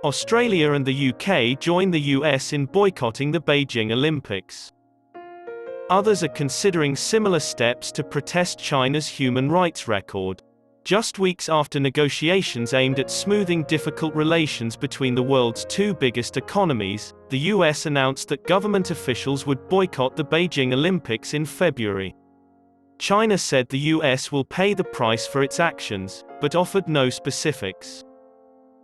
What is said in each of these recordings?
Australia and the UK join the US in boycotting the Beijing Olympics. Others are considering similar steps to protest China's human rights record. Just weeks after negotiations aimed at smoothing difficult relations between the world's two biggest economies, the US announced that government officials would boycott the Beijing Olympics in February. China said the US will pay the price for its actions, but offered no specifics.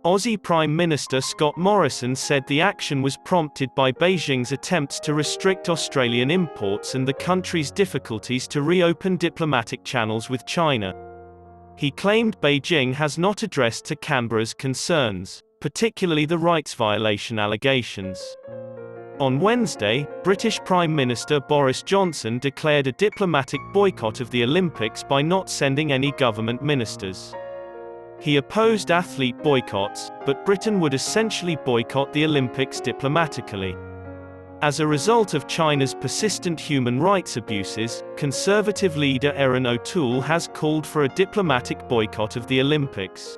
Aussie Prime Minister Morrison said the action was prompted by Beijing's attempts to restrict Australian imports and the country's difficulties to reopen diplomatic channels with China. He claimed Beijing has not addressed to Canberra's concerns, particularly the rights violation allegations. On Wednesday, British Prime Minister Boris Johnson declared a diplomatic boycott of the Olympics by not sending any government ministers. He opposed athlete boycotts, but Britain would essentially boycott the Olympics diplomatically. As a result of China's persistent human rights abuses, Conservative leader Erin O'Toole has called for a diplomatic boycott of the Olympics.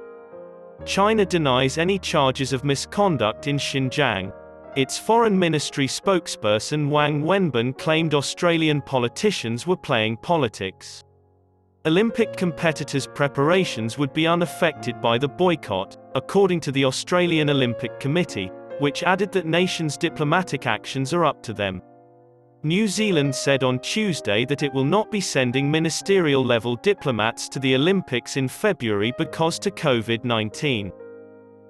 China denies any charges of misconduct in Xinjiang. Its foreign ministry spokesperson Wang Wenbin claimed Australian politicians were playing politics. Olympic competitors' preparations would be unaffected by the boycott, according to the Australian Olympic Committee, which added that nations' diplomatic actions are up to them. New Zealand said on Tuesday that it will not be sending ministerial-level diplomats to the Olympics in February because of COVID-19.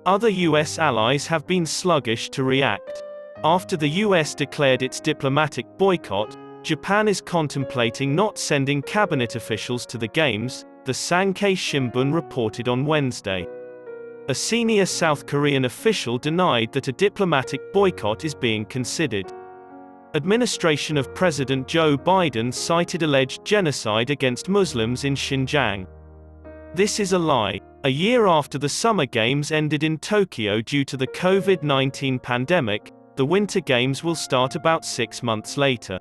Other US allies have been sluggish to react. After the US declared its diplomatic boycott, Japan is contemplating not sending cabinet officials to the Games, the Sankei Shimbun reported on Wednesday. A senior South Korean official denied that a diplomatic boycott is being considered. Administration of President Joe Biden cited alleged genocide against Muslims in Xinjiang. This is a lie. A year after the Summer Games ended in Tokyo due to the COVID-19 pandemic, the Winter Games will start about 6 months later.